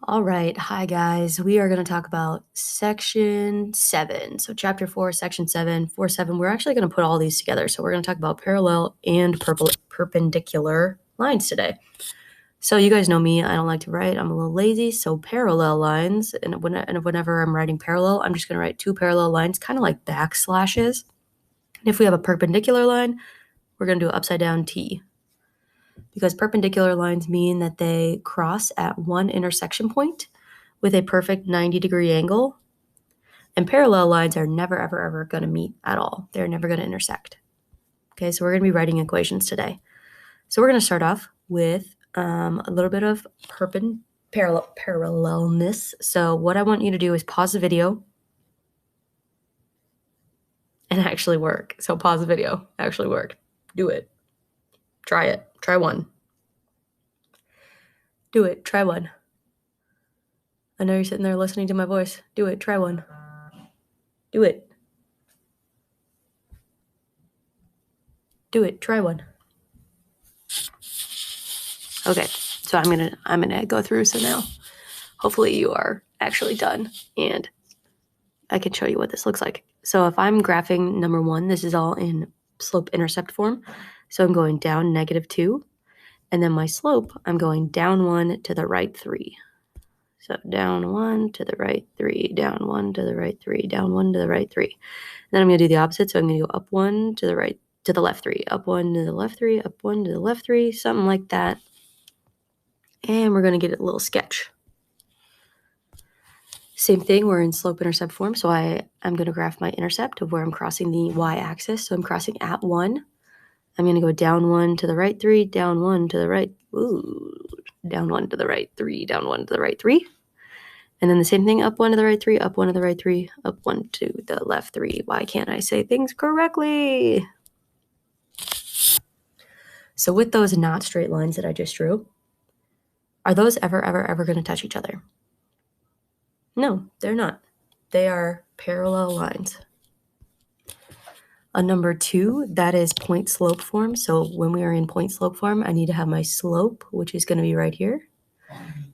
All right. Hi, guys. We are going to talk about section 7. So, chapter 4, section 7, 4, 7. We're actually going to put all these together. So, we're going to talk about parallel and perpendicular lines today. So, you guys know me. I don't like to write. I'm a little lazy. So, parallel lines. And whenever I'm writing parallel, I'm just going to write two parallel lines, kind of like backslashes. And if we have a perpendicular line, we're going to do an upside down T. Because perpendicular lines mean that they cross at one intersection point with a perfect 90-degree angle, and parallel lines are never, ever going to meet at all. They're never going to intersect. Okay, so we're going to be writing equations today. So we're going to start off with a little bit of parallelness. So what I want you to do is pause the video and actually work. So pause the video, actually work. Do it. Try it. Try one. Do it. Try one. I know you're sitting there listening to my voice. Do it. Try one. Do it. Do it. Try one. Okay, so I'm gonna go through. So now, hopefully you are actually done, and I can show you what this looks like. So if I'm graphing number 1, this is all in slope-intercept form. So I'm going down -2, and then my slope, I'm going down 1 to the right 3. So down 1 to the right 3, down 1 to the right 3, down 1 to the right 3. And then I'm going to do the opposite. So I'm going to go up 1 to the right, to the left 3, up 1 to the left 3, up 1 to the left 3, something like that. And we're going to get a little sketch. Same thing, we're in slope-intercept form. So I'm going to graph my intercept of where I'm crossing the y-axis. So I'm crossing at 1. I'm going to go down 1 to the right 3, down 1 to the right, down 1 to the right 3, down 1 to the right 3. And then the same thing, up 1 to the right 3, up 1 to the right 3, up 1 to the left 3. Why can't I say things correctly? So with those not straight lines that I just drew, are those ever going to touch each other? No, they're not. They are parallel lines. A number 2, that is point slope form. So when we are in point slope form, I need to have my slope, which is going to be right here.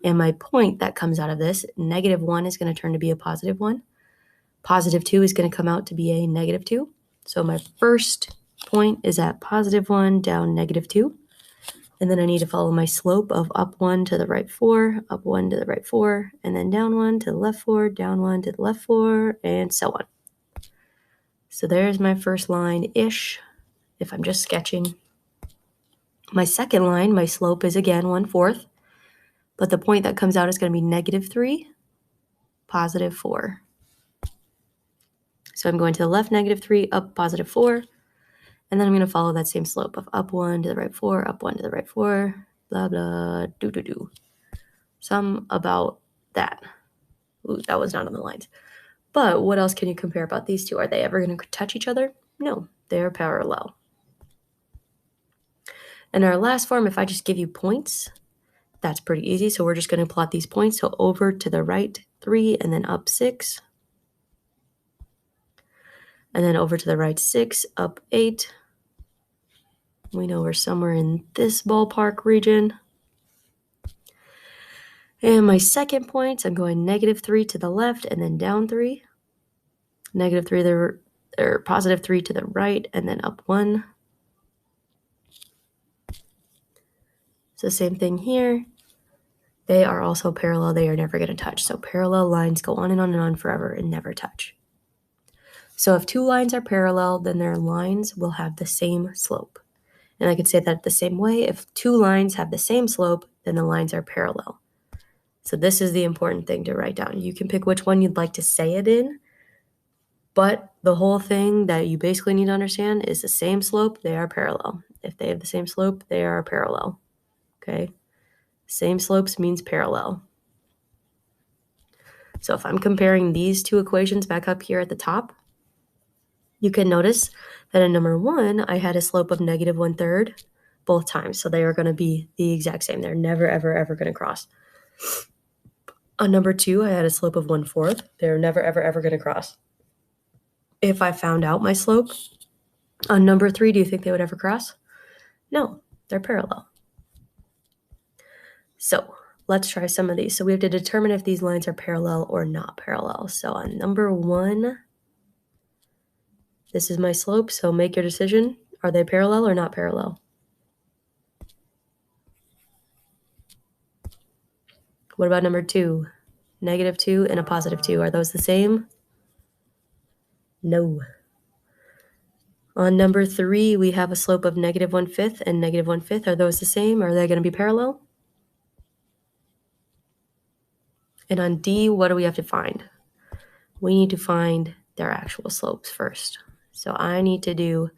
And my point that comes out of this, -1 is going to turn to be a +1. +2 is going to come out to be a -2. So my first point is at +1, down -2. And then I need to follow my slope of up 1 to the right 4, up 1 to the right 4, and then down 1 to the left 4, down 1 to the left 4, and so on. So there's my first line-ish, if I'm just sketching. My second line, my slope is again 1/4, but the point that comes out is going to be -3, +4. So I'm going to the left -3, up +4, and then I'm going to follow that same slope of up 1 to the right 4, up 1 to the right 4, blah, blah, do. Some about that. Ooh, that was not on the lines. But what else can you compare about these two? Are they ever going to touch each other? No, they're parallel. And our last form, if I just give you points, that's pretty easy. So we're just going to plot these points. So over to the right 3, and then up 6. And then over to the right 6, up 8. We know we're somewhere in this ballpark region. And my second point, I'm going -3 to the left and then down 3. -3 there, or +3 to the right and then up 1. So same thing here. They are also parallel. They are never going to touch. So parallel lines go on and on forever and never touch. So if two lines are parallel, then their lines will have the same slope. And I could say that the same way. If two lines have the same slope, then the lines are parallel. So this is the important thing to write down. You can pick which one you'd like to say it in, but the whole thing that you basically need to understand is the same slope, they are parallel. If they have the same slope, they are parallel. Okay? Same slopes means parallel. So if I'm comparing these two equations back up here at the top, you can notice that in number 1, I had a slope of -1/3 both times. So they are going to be the exact same. They're never, ever going to cross. On number 2, I had a slope of 1/4. They're never, ever going to cross. If I found out my slope on number 3, do you think they would ever cross? No, they're parallel. So let's try some of these. So we have to determine if these lines are parallel or not parallel. So on number 1, this is my slope, so make your decision. Are they parallel or not parallel? What about number 2? -2 and a +2. Are those the same? No. On number 3, we have a slope of -1/5 and -1/5. Are those the same? Are they going to be parallel? And on D, what do we have to find? We need to find their actual slopes first. So I need to do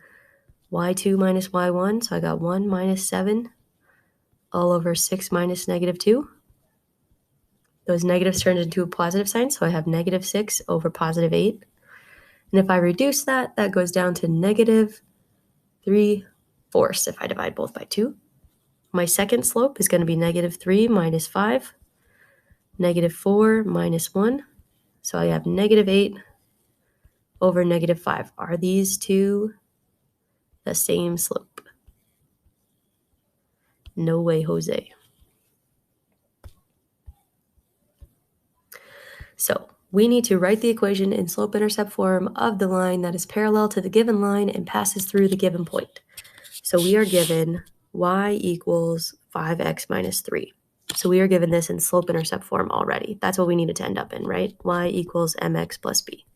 y2 minus y1. So I got 1 minus 7 all over 6 minus -2. Those negatives turned into a positive sign, so I have -6 over +8. And if I reduce that, that goes down to -3/4 if I divide both by 2. My second slope is going to be -3 minus 5, -4 minus 1. So I have -8 over -5. Are these two the same slope? No way, Jose. So we need to write the equation in slope-intercept form of the line that is parallel to the given line and passes through the given point. So we are given y equals 5x minus 3. So we are given this in slope-intercept form already. That's what we needed to end up in, right? Y equals mx plus b.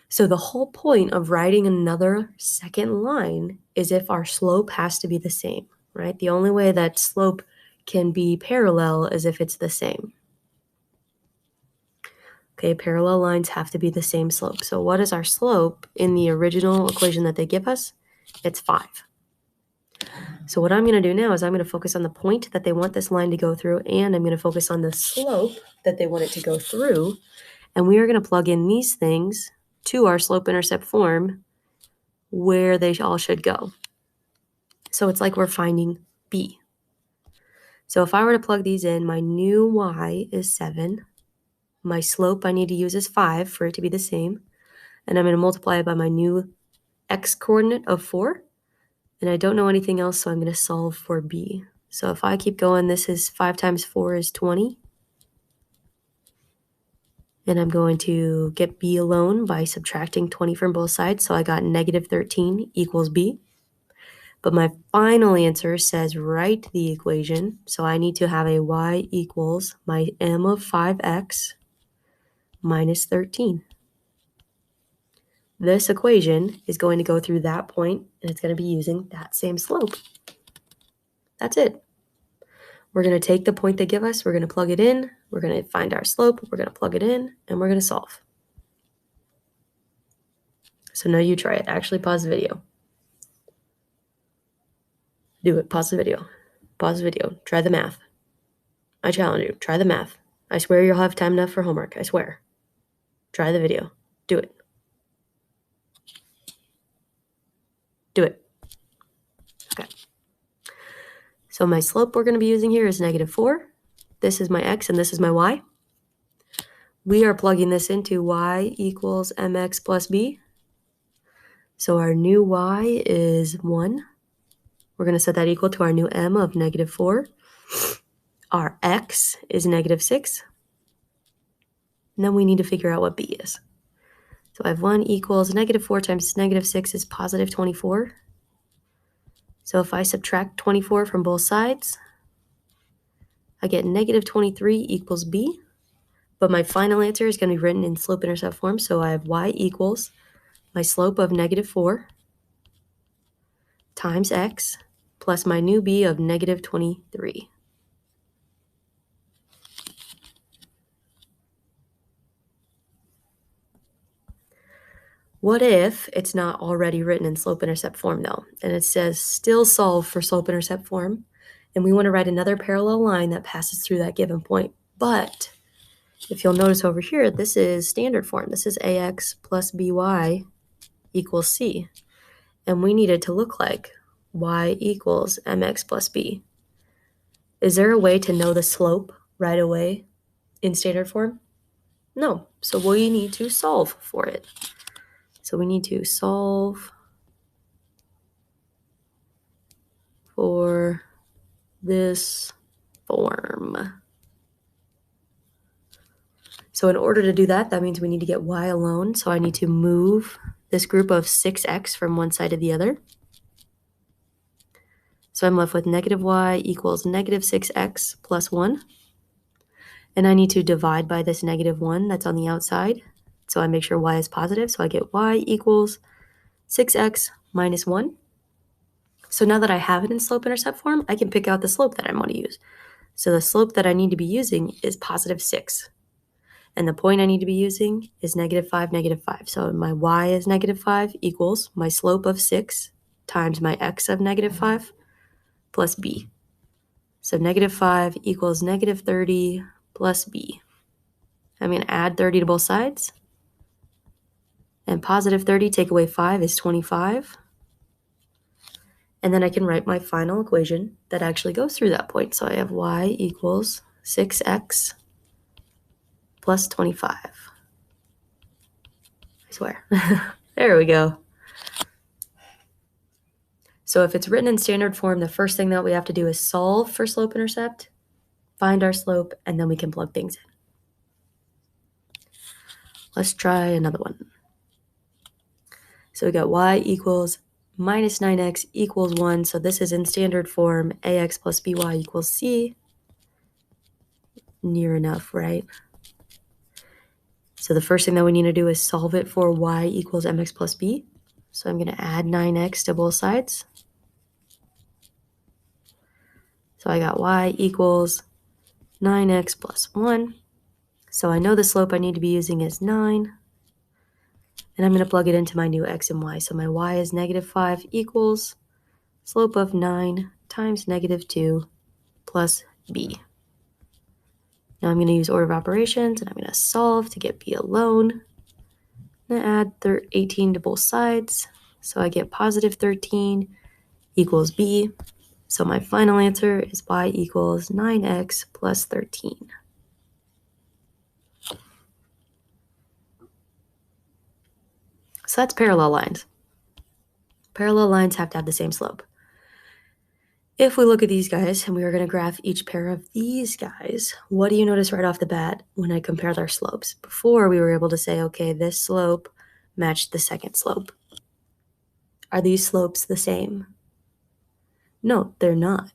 So the whole point of writing another second line is if our slope has to be the same, right? The only way that slope can be parallel is if it's the same. Okay, parallel lines have to be the same slope. So what is our slope in the original equation that they give us? It's 5. So what I'm going to do now is I'm going to focus on the point that they want this line to go through, and I'm going to focus on the slope that they want it to go through. And we are going to plug in these things to our slope-intercept form where they all should go. So it's like we're finding B. So if I were to plug these in, my new y is 7. My slope I need to use is 5 for it to be the same. And I'm going to multiply it by my new x coordinate of 4. And I don't know anything else, so I'm going to solve for b. So if I keep going, this is 5 times 4 is 20. And I'm going to get b alone by subtracting 20 from both sides. So I got -13 equals b. But my final answer says write the equation. So I need to have a y equals my m of 5x minus 13. This equation is going to go through that point, and it's going to be using that same slope. That's it. We're going to take the point they give us, we're going to plug it in, we're going to find our slope, we're going to plug it in, and we're going to solve. So now you try it. Actually pause the video. Do it. Pause the video. Pause the video. Try the math. I challenge you. Try the math. I swear you'll have time enough for homework. I swear. Try the video. Do it. Do it. Okay. So my slope we're going to be using here is -4. This is my x and this is my y. We are plugging this into y equals mx plus b. So our new y is 1. We're going to set that equal to our new m of -4. Our x is -6. And then we need to figure out what b is. So I have 1 equals -4 times -6 is positive 24. So if I subtract 24 from both sides, I get -23 equals b. But my final answer is going to be written in slope-intercept form. So I have y equals my slope of -4 times x plus my new b of -23. What if it's not already written in slope-intercept form, though? And it says still solve for slope-intercept form. And we want to write another parallel line that passes through that given point. But if you'll notice over here, this is standard form. This is ax plus by equals c. And we need it to look like y equals mx plus b. Is there a way to know the slope right away in standard form? No. So we need to solve for it. So we need to solve for this form. So in order to do that, that means we need to get y alone. So I need to move this group of 6x from one side to the other. So I'm left with negative y equals negative 6x plus 1. And I need to divide by this negative 1 that's on the outside. So I make sure y is positive. So I get y equals 6x minus 1. So now that I have it in slope-intercept form, I can pick out the slope that I want to use. So the slope that I need to be using is positive 6. And the point I need to be using is negative 5, negative 5. So my y is negative 5 equals my slope of 6 times my x of negative 5 plus b. So negative 5 equals negative 30 plus b. I'm going to add 30 to both sides. And positive 30 take away 5 is 25. And then I can write my final equation that actually goes through that point. So I have y equals 6x plus 25. I swear. There we go. So if it's written in standard form, the first thing that we have to do is solve for slope-intercept, find our slope, and then we can plug things in. Let's try another one. So we got y equals minus 9x equals 1. So this is in standard form, ax plus by equals c. Near enough, right? So the first thing that we need to do is solve it for y equals mx plus b. So I'm going to add 9x to both sides. So I got y equals 9x plus 1. So I know the slope I need to be using is 9. And I'm going to plug it into my new x and y. So my y is negative 5 equals slope of 9 times negative 2 plus b. Now I'm going to use order of operations, and I'm going to solve to get b alone. I'm going to add 18 to both sides. So I get positive 13 equals b. So my final answer is y equals 9x plus 13. So that's parallel lines. Parallel lines have to have the same slope. If we look at these guys, and we are going to graph each pair of these guys, what do you notice right off the bat when I compare their slopes? Before, we were able to say, okay, this slope matched the second slope. Are these slopes the same? No, they're not.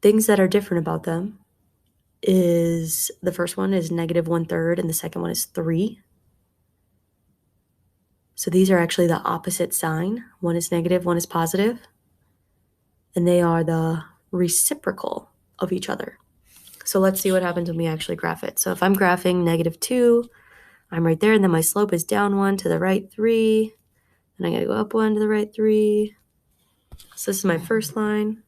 Things that are different about them is the first one is negative 1/3 and the second one is 3. So these are actually the opposite sign. One is negative, one is positive. And they are the reciprocal of each other. So let's see what happens when we actually graph it. So if I'm graphing negative 2, I'm right there, and then my slope is down 1 to the right 3. And I'm going to go up 1 to the right 3. So this is my first line.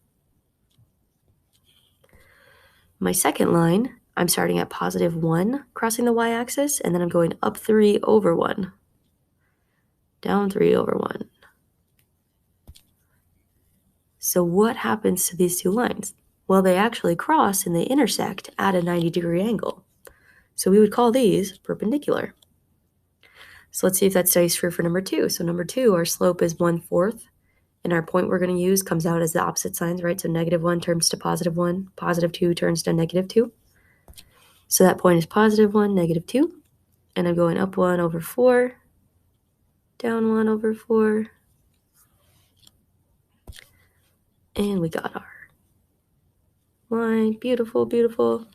My second line, I'm starting at positive 1, crossing the y-axis, and then I'm going up 3 over 1. Down 3 over 1. So what happens to these two lines? Well, they actually cross and they intersect at a 90-degree angle. So we would call these perpendicular. So let's see if that stays true for number 2. So number 2, our slope is 1/4. And our point we're going to use comes out as the opposite signs, right? So negative 1 turns to positive 1. Positive 2 turns to negative 2. So that point is positive 1, negative 2. And I'm going up 1 over 4. Down 1 over 4. And we got our line. Beautiful, beautiful.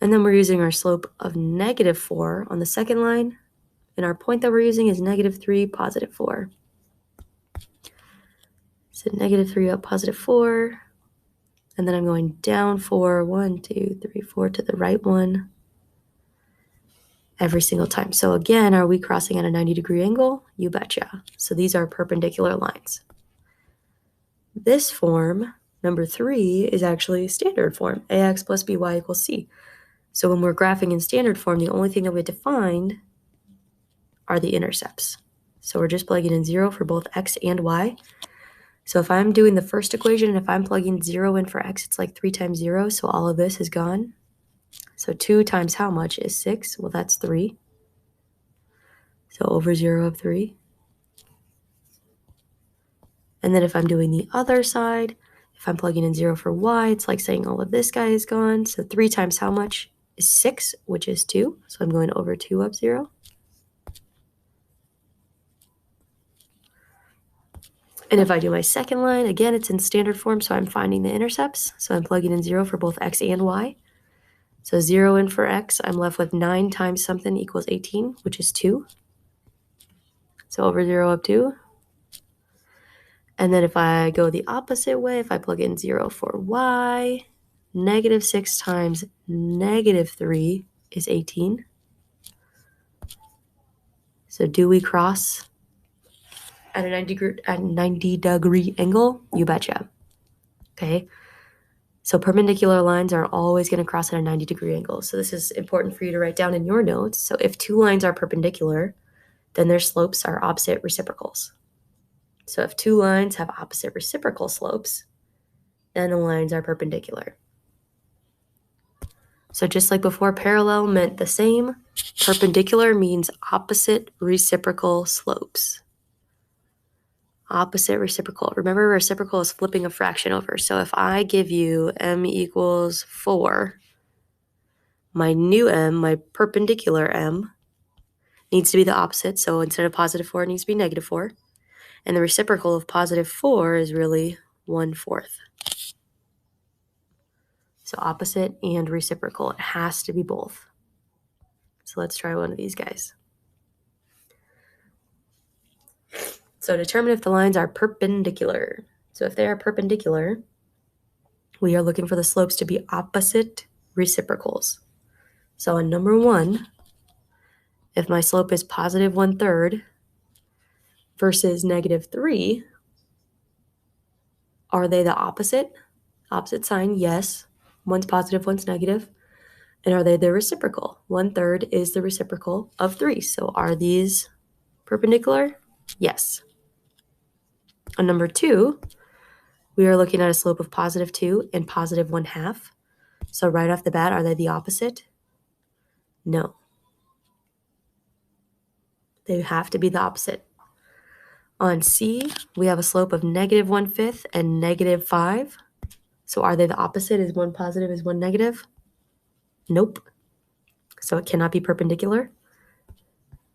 And then we're using our slope of negative 4 on the second line. And our point that we're using is negative 3, positive 4. So negative 3 up, positive 4. And then I'm going down 4, 1, 2, 3, 4 to the right 1. Every single time. So again, are we crossing at a 90-degree angle? You betcha. So these are perpendicular lines. This form, number 3, is actually standard form, ax plus by equals c. So when we're graphing in standard form, the only thing that we have to find are the intercepts. So we're just plugging in 0 for both x and y. So if I'm doing the first equation, and if I'm plugging 0 in for x, it's like 3 times 0, so all of this is gone. So 2 times how much is 6? Well, that's 3. So over 0 of 3. And then if I'm doing the other side, If I'm plugging in 0 for y, it's like saying all of this guy is gone. So 3 times how much is 6, which is 2. So I'm going over 2 up 0. And if I do my second line, again, it's in standard form, so I'm finding the intercepts. So I'm plugging in 0 for both x and y. So 0 in for x, I'm left with 9 times something equals 18, which is 2. So over 0 up 2. And then if I go the opposite way, if I plug in 0 for y, negative 6 times negative 3 is 18. So do we cross at a 90 degree angle? You betcha. Okay. So perpendicular lines are always going to cross at a 90 degree angle. So this is important for you to write down in your notes. So if two lines are perpendicular, then their slopes are opposite reciprocals. So if two lines have opposite reciprocal slopes, then the lines are perpendicular. So just like before, parallel meant the same. Perpendicular means opposite reciprocal slopes. Opposite reciprocal. Remember, reciprocal is flipping a fraction over. So if I give you m equals 4, my new m, my perpendicular m, needs to be the opposite. So instead of positive 4, it needs to be negative 4. And the reciprocal of positive 4 is really 1/4. So opposite and reciprocal. It has to be both. So let's try one of these guys. So determine if the lines are perpendicular. So if they are perpendicular, we are looking for the slopes to be opposite reciprocals. So on number 1, if my slope is positive 1/3 versus negative 3, are they the opposite? Opposite sign, yes. One's positive, one's negative. And are they the reciprocal? 1/3 is the reciprocal of 3. So are these perpendicular? Yes. On number 2, we are looking at a slope of positive 2 and positive 1/2. So right off the bat, are they the opposite? No. They have to be the opposite. On C, we have a slope of negative 1/5 and negative 5. So are they the opposite? Is one positive, is one negative? Nope. So it cannot be perpendicular.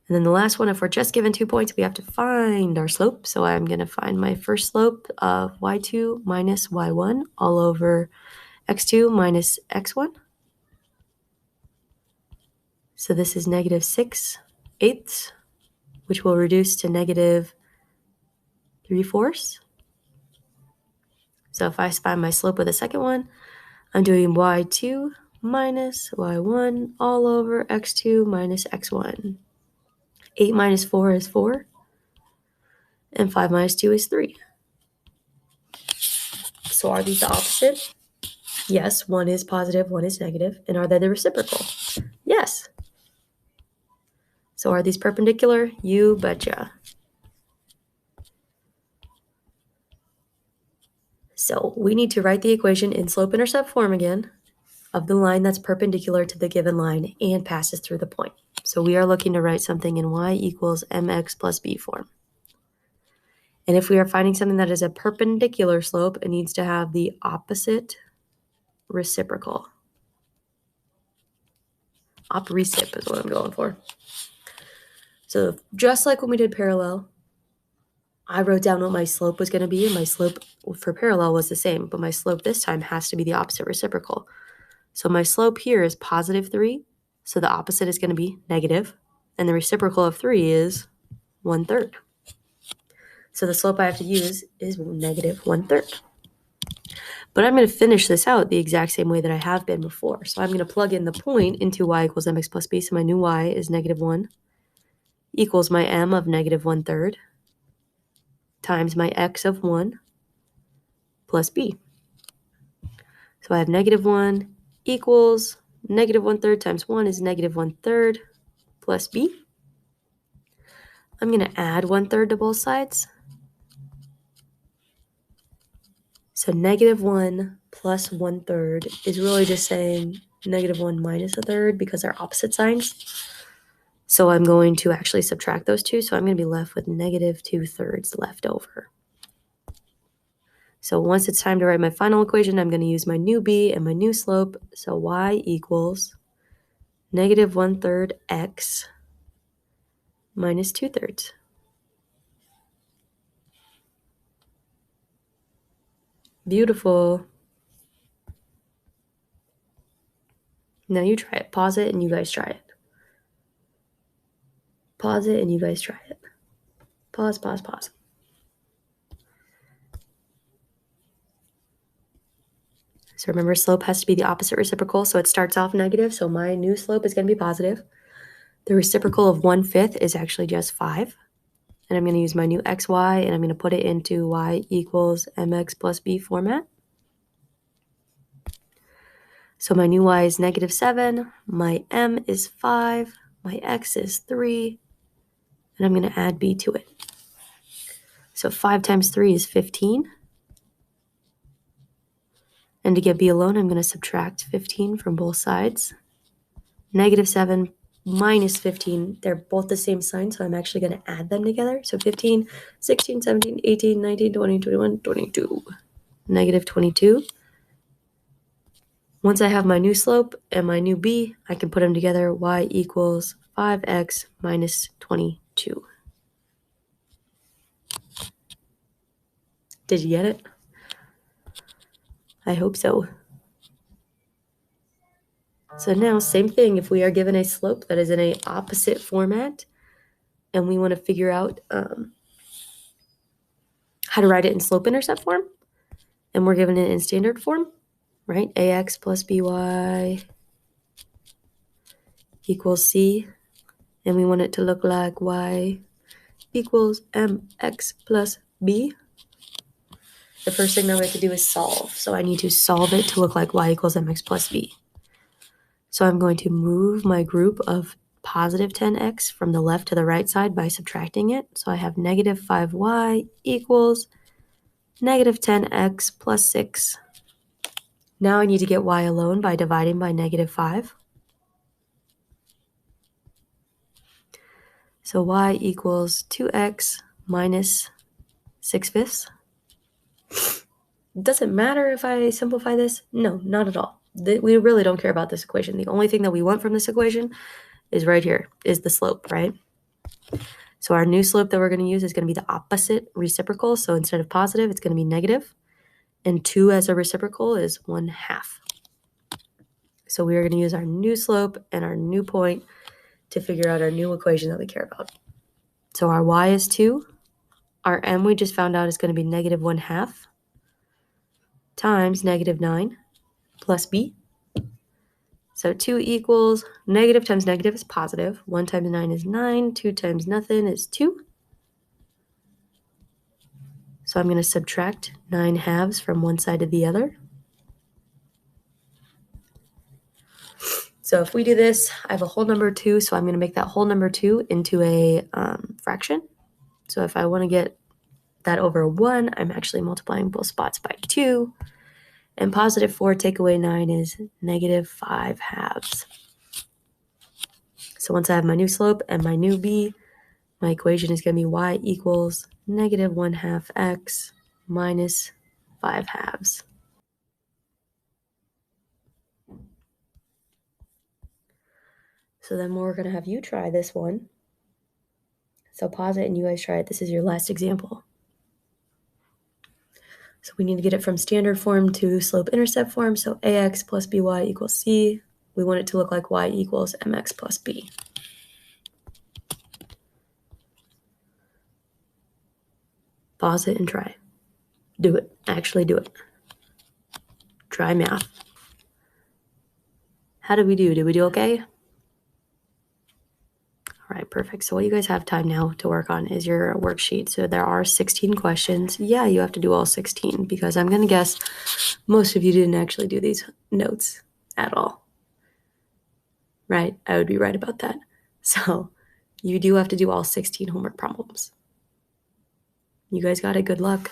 And then the last one, if we're just given 2 points, we have to find our slope. So I'm going to find my first slope of y2 minus y1 all over x2 minus x1. So this is negative 6/8, which will reduce to negative 3/4. So if I find my slope of the second one, I'm doing y2 minus y1 all over x2 minus x1. 8 minus 4 is 4. And 5 minus 2 is 3. So are these the opposite? Yes, one is positive, one is negative. And are they the reciprocal? Yes. So are these perpendicular? You betcha. So we need to write the equation in slope-intercept form again of the line that's perpendicular to the given line and passes through the point. So we are looking to write something in y equals mx plus b form. And if we are finding something that is a perpendicular slope, it needs to have the opposite reciprocal. Op-recip is what I'm going for. So just like when we did parallel, I wrote down what my slope was going to be, and my slope for parallel was the same, but my slope this time has to be the opposite reciprocal. So my slope here is positive 3, so the opposite is going to be negative, and the reciprocal of 3 is 1/3. So the slope I have to use is negative 1/3. But I'm going to finish this out the exact same way that I have been before. So I'm going to plug in the point into y equals mx plus b, so my new y is negative 1 equals my m of negative 1/3 times my x of 1 plus b. So I have negative 1 equals negative 1/3 times 1 is negative 1/3 plus b. I'm going to add 1/3 to both sides. So negative 1 plus 1/3 is really just saying negative 1 minus 1/3 because they're opposite signs. So I'm going to actually subtract those two. So I'm going to be left with negative 2/3 left over. So once it's time to write my final equation, I'm going to use my new b and my new slope. So y equals negative 1/3 x minus 2/3. Beautiful. Now you try it. Pause it and you guys try it. Pause it and you guys try it. Pause, pause, pause. So remember, slope has to be the opposite reciprocal, so it starts off negative, so my new slope is going to be positive. The reciprocal of 1/5 is actually just 5. And I'm going to use my new xy, and I'm going to put it into y equals mx plus b format. So my new y is negative 7, my m is 5, my x is 3, and I'm going to add b to it. So 5 times 3 is 15. And to get b alone, I'm going to subtract 15 from both sides. Negative 7 minus 15, they're both the same sign, so I'm actually going to add them together. So 15, 16, 17, 18, 19, 20, 21, 22. Negative 22. Once I have my new slope and my new b, I can put them together. Y equals 5x minus 22. Did you get it? I hope so. So now, same thing, if we are given a slope that is in a opposite format and we want to figure out how to write it in slope-intercept form, and we're given it in standard form, right? Ax plus by equals c, and we want it to look like y equals mx plus b. The first thing that we have to do is solve. So I need to solve it to look like y equals mx plus b. So I'm going to move my group of positive 10x from the left to the right side by subtracting it. So I have negative 5y equals negative 10x plus 6. Now I need to get y alone by dividing by negative 5. So y equals 2x minus 6/5. Does it matter if I simplify this? No, not at all. We really don't care about this equation. The only thing that we want from this equation is right here, is the slope, right? So our new slope that we're going to use is going to be the opposite reciprocal. So instead of positive, it's going to be negative. And 2 as a reciprocal is 1/2. So we are going to use our new slope and our new point to figure out our new equation that we care about. So our y is 2. Our m we just found out is going to be negative 1/2 times negative 9 plus b. So 2 equals negative times negative is positive. 1 times 9 is 9. 2 times nothing is 2. So I'm going to subtract 9/2 from one side to the other. So if we do this, I have a whole number 2, so I'm going to make that whole number 2 into a fraction. So if I want to get that over 1, I'm actually multiplying both spots by 2. And positive 4 take away 9 is negative 5/2. So once I have my new slope and my new b, my equation is going to be y equals negative 1/2 x minus 5/2. So then we're going to have you try this one. So pause it and you guys try it. This is your last example. So we need to get it from standard form to slope-intercept form. So ax plus by equals c. We want it to look like y equals mx plus b. Pause it and try. Do it. Actually do it. Try math. How did we do? Did we do okay? All right, perfect. So what you guys have time now to work on is your worksheet. So there are 16 questions. Yeah, you have to do all 16 because I'm going to guess most of you didn't actually do these notes at all. Right? I would be right about that. So you do have to do all 16 homework problems. You guys got it. Good luck.